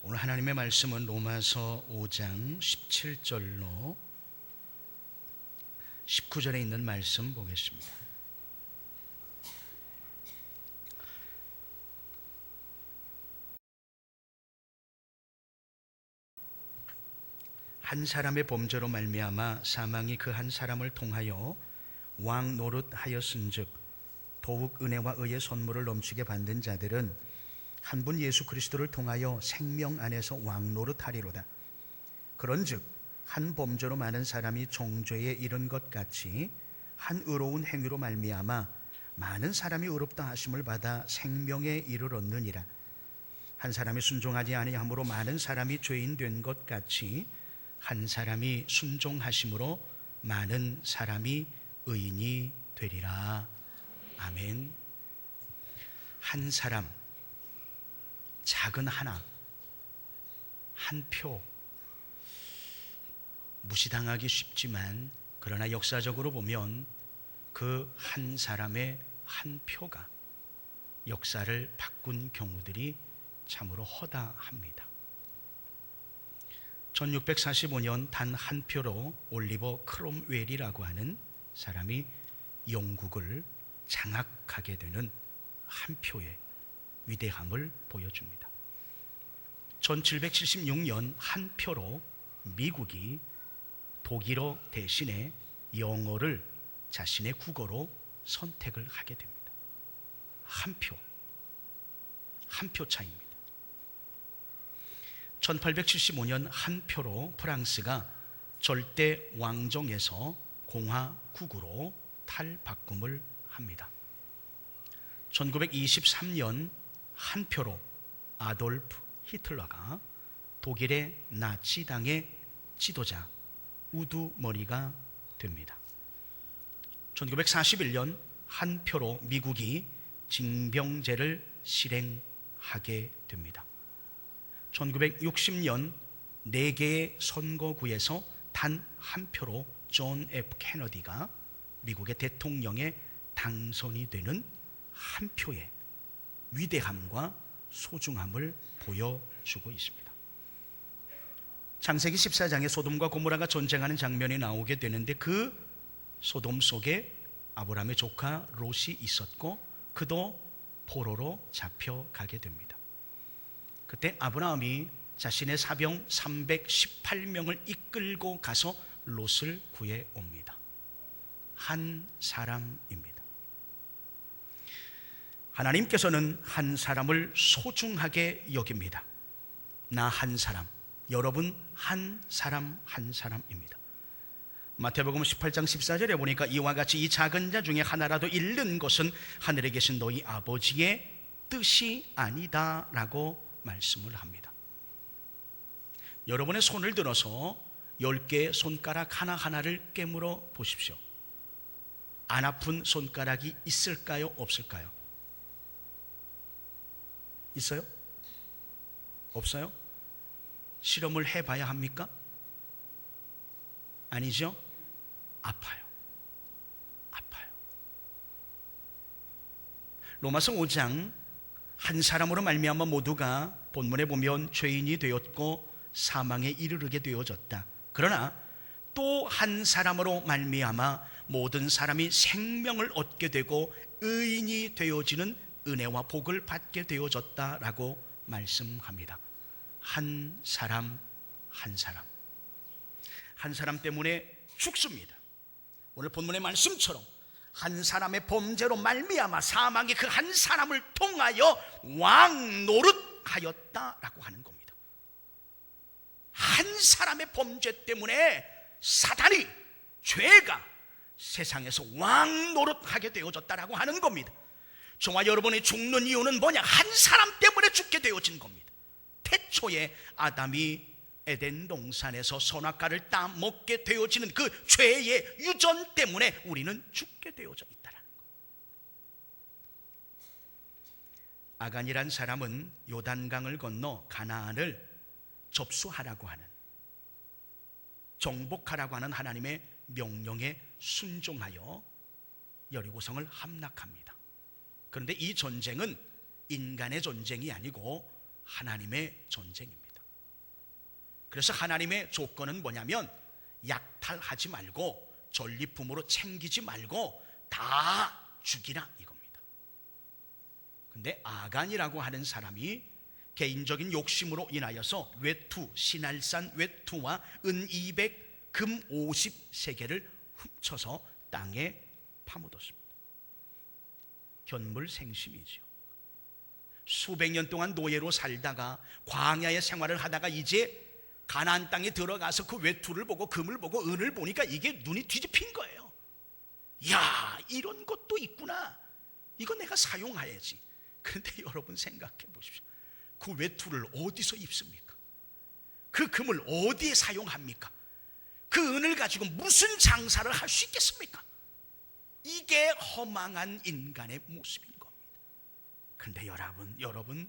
오늘 하나님의 말씀은 로마서 5장 17절로 19절에 있는 말씀 보겠습니다. 한 사람의 범죄로 말미암아 사망이 그 한 사람을 통하여 왕 노릇하였은즉 더욱 은혜와 의의 선물을 넘치게 받는 자들은 한 분 예수 그리스도를 통하여 생명 안에서 왕 노릇하리로다. 그런즉 한 범죄로 많은 사람이 정죄에 이른 것 같이 한 의로운 행위로 말미암아 많은 사람이 의롭다 하심을 받아 생명에 이르렀느니라. 한 사람이 순종하지 아니함으로 많은 사람이 죄인 된 것 같이 한 사람이 순종하심으로 많은 사람이 의인이 되리라. 아멘. 한 사람, 작은 하나, 한 표, 무시당하기 쉽지만 그러나 역사적으로 보면 그 한 사람의 한 표가 역사를 바꾼 경우들이 참으로 허다합니다. 1645년 단 한 표로 올리버 크롬웰이라고 하는 사람이 영국을 장악하게 되는 한 표의 위대함을 보여줍니다. 1776년 한 표로 미국이 독일어 대신에 영어를 자신의 국어로 선택을 하게 됩니다. 한 표 차이입니다. 1875년 한 표로 프랑스가 절대 왕정에서 공화국으로 탈바꿈을 합니다. 1923년 한 표로 아돌프 히틀러가 독일의 나치당의 지도자 우두머리가 됩니다. 1941년 한 표로 미국이 징병제를 실행하게 됩니다. 1960년 4개의 선거구에서 단 한 표로 존 F 케너디가 미국의 대통령에 당선이 되는 한 표의 위대함과 소중함을 보여주고 있습니다. 창세기 14장에 소돔과 고모라가 전쟁하는 장면이 나오게 되는데 그 소돔 속에 아브라함의 조카 롯이 있었고 그도 포로로 잡혀가게 됩니다. 그때 아브라함이 자신의 사병 318명을 이끌고 가서 롯을 구해옵니다. 한 사람입니다. 하나님께서는 한 사람을 소중하게 여깁니다. 나 한 사람, 여러분 한 사람 한 사람입니다. 마태복음 18장 14절에 보니까 이와 같이 이 작은 자 중에 하나라도 잃는 것은 하늘에 계신 너희 아버지의 뜻이 아니다 라고 말씀을 합니다. 여러분의 손을 들어서 10개의 손가락 하나하나를 깨물어 보십시오. 안 아픈 손가락이 있을까요? 없을까요? 있어요? 없어요? 실험을 해봐야 합니까? 아니죠? 아파요. 로마서 5장 한 사람으로 말미암아 모두가 본문에 보면 죄인이 되었고 사망에 이르게 되어졌다. 그러나 또 한 사람으로 말미암아 모든 사람이 생명을 얻게 되고 의인이 되어지는 은혜와 복을 받게 되어졌다라고 말씀합니다. 한 사람 한 사람, 한 사람 때문에 죽습니다. 오늘 본문의 말씀처럼 한 사람의 범죄로 말미암아 사망이 그 한 사람을 통하여 왕 노릇하였다라고 하는 겁니다. 한 사람의 범죄 때문에 사단이, 죄가 세상에서 왕 노릇하게 되어졌다라고 하는 겁니다. 저와 여러분이 죽는 이유는 뭐냐? 한 사람 때문에 죽게 되어진 겁니다. 태초에 아담이 에덴 동산에서 선악과를 따먹게 되어지는 그 죄의 유전 때문에 우리는 죽게 되어져 있다는 것. 아간이란 사람은 요단강을 건너 가나안을 접수하라고 하는, 정복하라고 하는 하나님의 명령에 순종하여 여리고성을 함락합니다. 그런데 이 전쟁은 인간의 전쟁이 아니고 하나님의 전쟁입니다. 그래서 하나님의 조건은 뭐냐면 약탈하지 말고 전리품으로 챙기지 말고 다 죽이라 이겁니다. 근데 아간이라고 하는 사람이 개인적인 욕심으로 인하여서 외투, 신할산 외투와 은 200, 금 50세계를 훔쳐서 땅에 파묻었습니다. 견물생심이죠. 수백 년 동안 노예로 살다가 광야의 생활을 하다가 이제 가나안 땅에 들어가서 그 외투를 보고 금을 보고 은을 보니까 이게 눈이 뒤집힌 거예요. 야, 이런 것도 있구나. 이거 내가 사용해야지. 그런데 여러분 생각해 보십시오. 그 외투를 어디서 입습니까? 그 금을 어디에 사용합니까? 그 은을 가지고 무슨 장사를 할 수 있겠습니까? 이게 허망한 인간의 모습인 겁니다. 그런데 여러분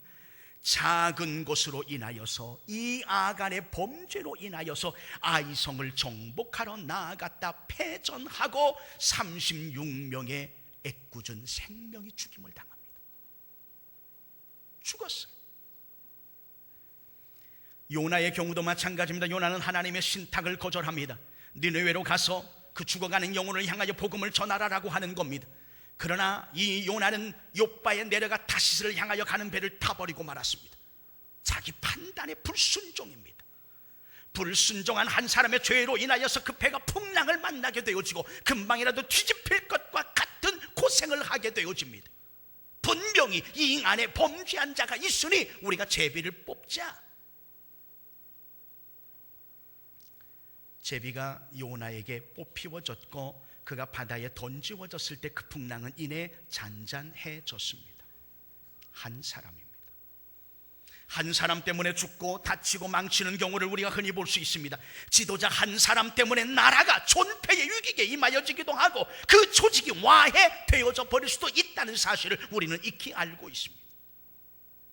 작은 것으로 인하여서 이 아간의 범죄로 인하여서 아이성을 정복하러 나아갔다 패전하고 36명의 애꿎은 생명이 죽임을 당합니다. 죽었어요. 요나의 경우도 마찬가지입니다. 요나는 하나님의 신탁을 거절합니다. 니느웨로 가서 그 죽어가는 영혼을 향하여 복음을 전하라라고 하는 겁니다. 그러나 이 요나는 욥바에 내려가 타시스를 향하여 가는 배를 타버리고 말았습니다. 자기 판단의 불순종입니다. 불순종한 한 사람의 죄로 인하여서 그 배가 풍랑을 만나게 되어지고 금방이라도 뒤집힐 것과 같은 고생을 하게 되어집니다. 분명히 이 안에 범죄한 자가 있으니 우리가 제비를 뽑자. 제비가 요나에게 뽑히워졌고 그가 바다에 던지워졌을 때 그 풍랑은 이내 잔잔해졌습니다. 한 사람입니다. 한 사람 때문에 죽고 다치고 망치는 경우를 우리가 흔히 볼 수 있습니다. 지도자 한 사람 때문에 나라가 존폐의 위기에 임하여지기도 하고 그 조직이 와해되어져 버릴 수도 있다는 사실을 우리는 익히 알고 있습니다.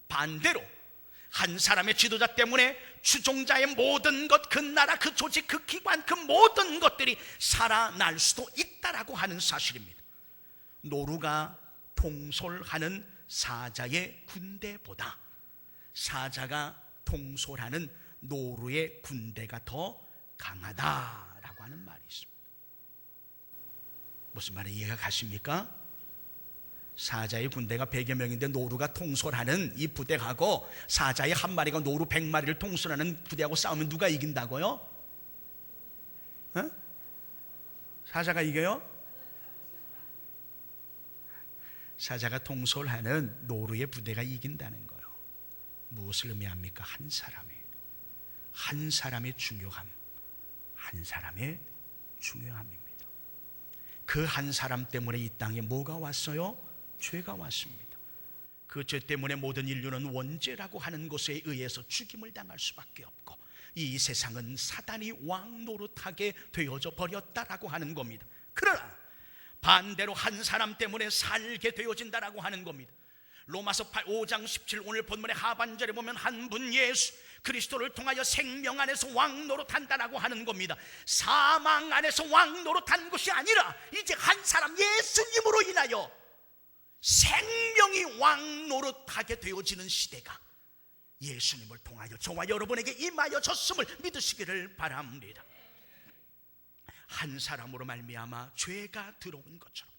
반대로 한 사람의 지도자 때문에 추종자의 모든 것, 그 나라, 그 조직, 그 기관, 그 모든 것들이 살아날 수도 있다라고 하는 사실입니다. 노루가 통솔하는 사자의 군대보다 사자가 통솔하는 노루의 군대가 더 강하다라고 하는 말이 있습니다. 무슨 말인지 이해가 가십니까? 사자의 군대가 100여 명인데 노루가 통솔하는 이 부대하고 사자의 한 마리가 노루 100마리를 통솔하는 부대하고 싸우면 누가 이긴다고요? 어? 사자가 이겨요? 사자가 통솔하는 노루의 부대가 이긴다는 거예요. 무엇을 의미합니까? 한 사람의 중요함, 한 사람의 중요함입니다. 그 한 사람 때문에 이 땅에 뭐가 왔어요? 죄가 왔습니다. 그 죄 때문에 모든 인류는 원죄라고 하는 것에 의해서 죽임을 당할 수밖에 없고 이 세상은 사단이 왕노릇하게 되어져 버렸다라고 하는 겁니다. 그러나 반대로 한 사람 때문에 살게 되어진다라고 하는 겁니다. 로마서 5장 17 오늘 본문의 하반절에 보면 한 분 예수 그리스도를 통하여 생명 안에서 왕노릇한다라고 하는 겁니다. 사망 안에서 왕노릇한 것이 아니라 이제 한 사람 예수님으로 인하여 생명이 왕노릇하게 되어지는 시대가 예수님을 통하여 저와 여러분에게 임하여졌음을 믿으시기를 바랍니다. 한 사람으로 말미암아 죄가 들어온 것처럼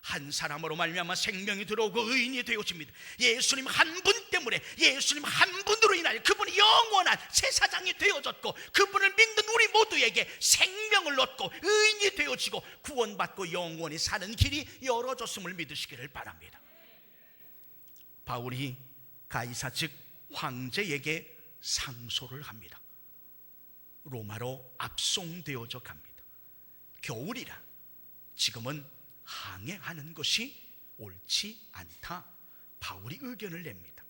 한 사람으로 말미암아 생명이 들어오고 의인이 되어집니다. 예수님 한 분 때문에 예수님 한 분으로 인하여 그분이 영원한 제사장이 되어졌고 그분을 믿는 우리 모두에게 생명을 얻고 의인이 되어지고 구원받고 영원히 사는 길이 열어졌음을 믿으시기를 바랍니다. 바울이 가이사 즉 황제에게 상소를 합니다. 로마로 압송되어져 갑니다. 겨울이라 지금은 항해하는 것이 옳지 않다. 바울이 의견을 냅니다.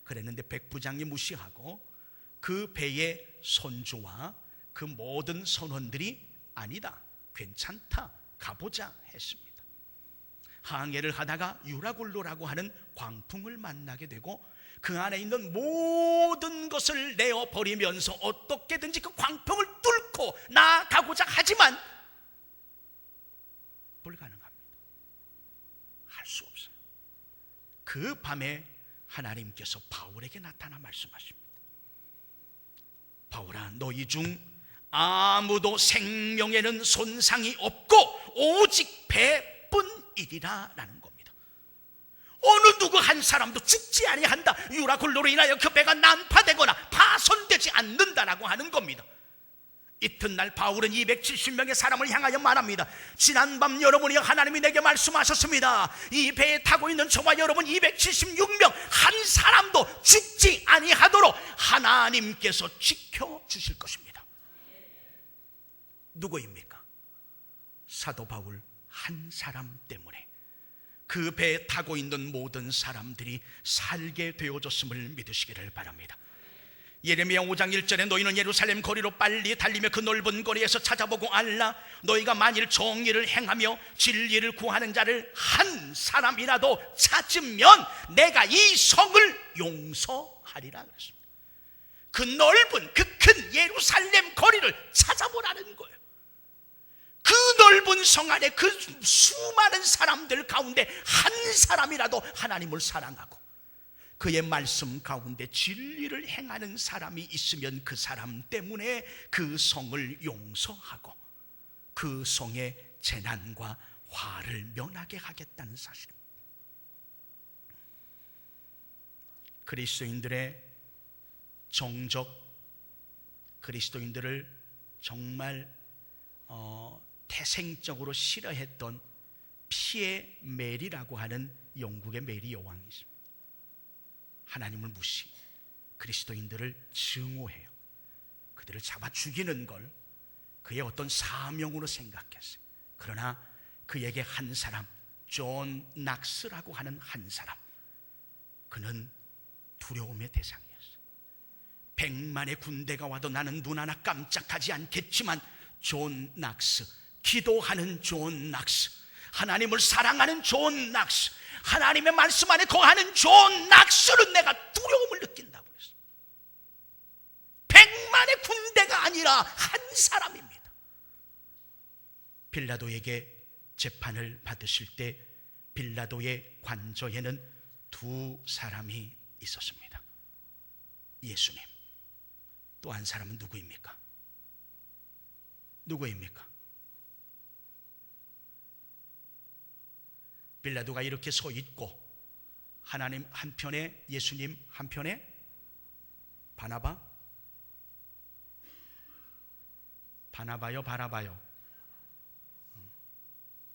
그랬는데 백부장이 무시하고 그 배의 선주와 그 모든 선원들이 아니다, 괜찮다, 가보자 했습니다. 항해를 하다가 유라굴로라고 하는 광풍을 만나게 되고 그 안에 있는 모든 것을 내어버리면서 어떻게든지 그 광풍을 뚫고 나아가고자 하지만 불가능합니다. 할 수 없어요. 그 밤에 하나님께서 바울에게 나타나 말씀하십니다. 바울아, 너희 중 아무도 생명에는 손상이 없고 오직 배뿐이리라 라는 겁니다. 어느 누구 한 사람도 죽지 아니한다, 유라굴로로 인하여 그 배가 난파되거나 파손되지 않는다라고 하는 겁니다. 이튿날 바울은 270명의 사람을 향하여 말합니다. 지난밤 여러분이 하나님이 내게 말씀하셨습니다. 이 배에 타고 있는 저와 여러분 276명 한 사람도 죽지 아니하도록 하나님께서 지켜주실 것입니다. 누구입니까? 사도 바울 한 사람 때문에 그 배에 타고 있는 모든 사람들이 살게 되어졌음을 믿으시기를 바랍니다. 예레미야 5장 1절에 너희는 예루살렘 거리로 빨리 달리며 그 넓은 거리에서 찾아보고 알라. 너희가 만일 정의를 행하며 진리를 구하는 자를 한 사람이라도 찾으면 내가 이 성을 용서하리라 그랬습니다. 그 넓은 그 큰 예루살렘 거리를 찾아보라는 거예요. 그 넓은 성 안에 그 수많은 사람들 가운데 한 사람이라도 하나님을 사랑하고 그의 말씀 가운데 진리를 행하는 사람이 있으면 그 사람 때문에 그 성을 용서하고 그 성의 재난과 화를 면하게 하겠다는 사실입니다. 그리스도인들의 정적, 그리스도인들을 정말 태생적으로 싫어했던 피에 메리라고 하는 영국의 메리 여왕이 있습니다. 하나님을 무시, 그리스도인들을 증오해요. 그들을 잡아 죽이는 걸 그의 어떤 사명으로 생각했어요. 그러나 그에게 한 사람, 존 낙스라고 하는 한 사람, 그는 두려움의 대상이었어요. 100만의 군대가 와도 나는 눈 하나 깜짝하지 않겠지만 존 낙스, 기도하는 존 낙스, 하나님을 사랑하는 존 낙스, 하나님의 말씀 안에 거하는 존 낙스는 내가 두려움을 느낀다고 그랬어요. 100만의 군대가 아니라 한 사람입니다. 빌라도에게 재판을 받으실 때 빌라도의 관저에는 두 사람이 있었습니다. 예수님, 또 한 사람은 누구입니까? 누구입니까? 빌라도가 이렇게 서 있고 하나님 한편에, 예수님 한편에, 바나바요 바라바요?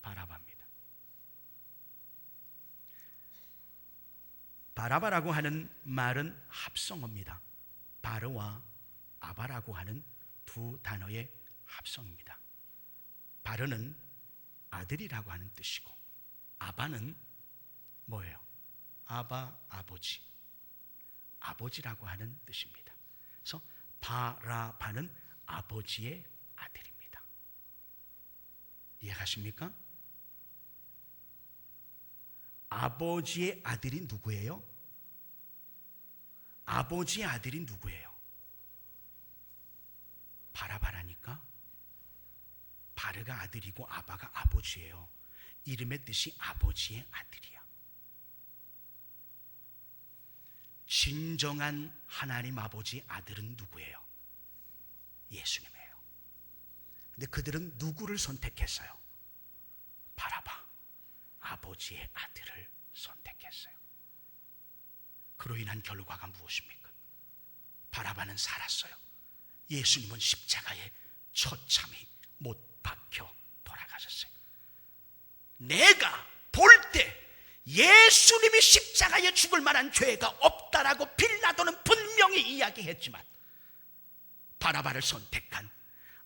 바라바입니다. 바라바라고 하는 말은 합성어입니다. 바르와 아바라고 하는 두 단어의 합성입니다. 바르는 아들이라고 하는 뜻이고 아바는 뭐예요? 아바, 아버지, 아버지라고 하는 뜻입니다. 그래서 바라바는 아버지의 아들입니다. 이해가십니까? 아버지의 아들이 누구예요? 아버지의 아들이 누구예요? 바라바라니까. 바르가 아들이고 아바가 아버지예요. 이름의 뜻이 아버지의 아들이야. 진정한 하나님 아버지의 아들은 누구예요? 예수님이에요. 근데 그들은 누구를 선택했어요? 바라바, 아버지의 아들을 선택했어요. 그로 인한 결과가 무엇입니까? 바라바는 살았어요. 예수님은 십자가에 처참히 못 박혀 돌아가셨어요. 내가 볼 때 예수님이 십자가에 죽을 만한 죄가 없다라고 빌라도는 분명히 이야기했지만 바라바를 선택한,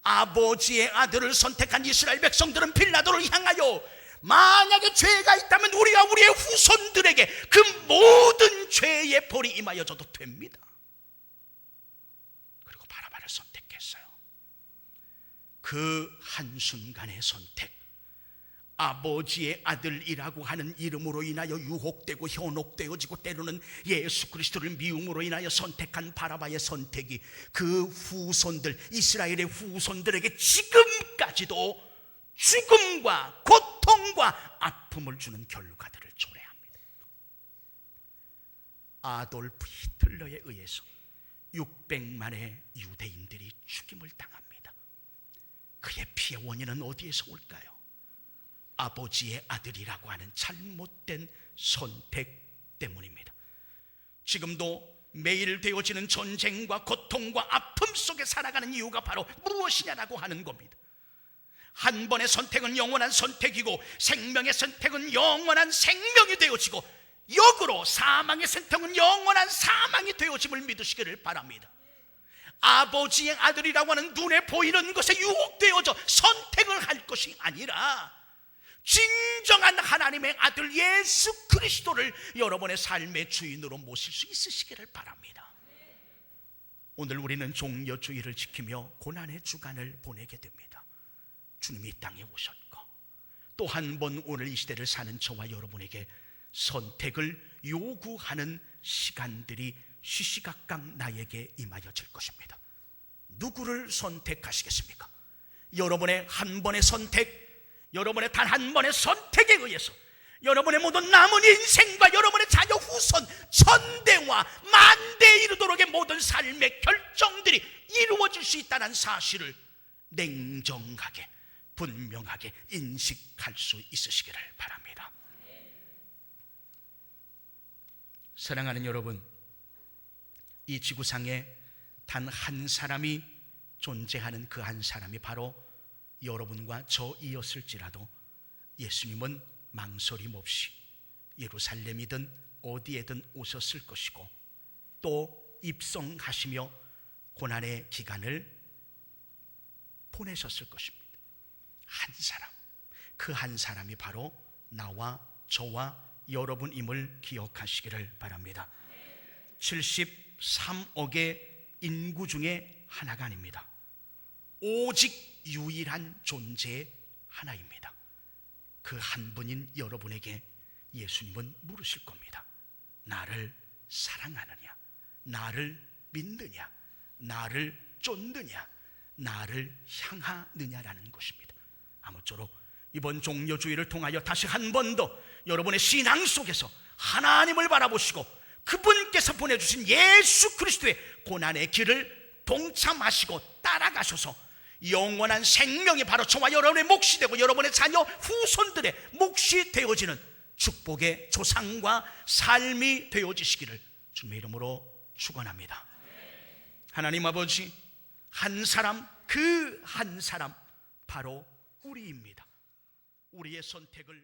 아버지의 아들을 선택한 이스라엘 백성들은 빌라도를 향하여 만약에 죄가 있다면 우리가 우리의 후손들에게 그 모든 죄의 벌이 임하여져도 됩니다. 그리고 바라바를 선택했어요. 그 한순간의 선택, 아버지의 아들이라고 하는 이름으로 인하여 유혹되고 현혹되어지고 때로는 예수 그리스도를 미움으로 인하여 선택한 바라바의 선택이 그 후손들, 이스라엘의 후손들에게 지금까지도 죽음과 고통과 아픔을 주는 결과들을 초래합니다. 아돌프 히틀러에 의해서 600만의 유대인들이 죽임을 당합니다. 그의 피의 원인은 어디에서 올까요? 아버지의 아들이라고 하는 잘못된 선택 때문입니다. 지금도 매일 되어지는 전쟁과 고통과 아픔 속에 살아가는 이유가 바로 무엇이냐라고 하는 겁니다. 한 번의 선택은 영원한 선택이고 생명의 선택은 영원한 생명이 되어지고 역으로 사망의 선택은 영원한 사망이 되어짐을 믿으시기를 바랍니다. 아버지의 아들이라고 하는 눈에 보이는 것에 유혹되어져 선택을 할 것이 아니라 진정한 하나님의 아들 예수 그리스도를 여러분의 삶의 주인으로 모실 수 있으시기를 바랍니다. 오늘 우리는 종려주의를 지키며 고난의 주간을 보내게 됩니다. 주님이 이 땅에 오셨고 또 한 번 오늘 이 시대를 사는 저와 여러분에게 선택을 요구하는 시간들이 시시각각 나에게 임하여질 것입니다. 누구를 선택하시겠습니까? 여러분의 한 번의 선택, 여러분의 단 한 번의 선택에 의해서 여러분의 모든 남은 인생과 여러분의 자녀 후손 천대와 만대에 이르도록의 모든 삶의 결정들이 이루어질 수 있다는 사실을 냉정하게 분명하게 인식할 수 있으시기를 바랍니다. 사랑하는 여러분, 이 지구상에 단 한 사람이 존재하는 그 한 사람이 바로 여러분과 저이었을지라도 예수님은 망설임 없이 예루살렘이든 어디에든 오셨을 것이고 또 입성하시며 고난의 기간을 보내셨을 것입니다. 한 사람, 그 한 사람이 바로 나와 저와 여러분임을 기억하시기를 바랍니다. 73억의 인구 중에 하나가 아닙니다. 오직 유일한 존재 하나입니다. 그 한 분인 여러분에게 예수님은 물으실 겁니다. 나를 사랑하느냐? 나를 믿느냐? 나를 쫓느냐? 나를 향하느냐라는 것입니다. 아무쪼록 이번 종려주의를 통하여 다시 한 번 더 여러분의 신앙 속에서 하나님을 바라보시고 그분께서 보내주신 예수 그리스도의 고난의 길을 동참하시고 따라가셔서 영원한 생명이 바로 저와 여러분의 몫이 되고 여러분의 자녀 후손들의 몫이 되어지는 축복의 조상과 삶이 되어지시기를 주님의 이름으로 축원합니다. 하나님 아버지, 한 사람, 그 한 사람 바로 우리입니다. 우리의 선택을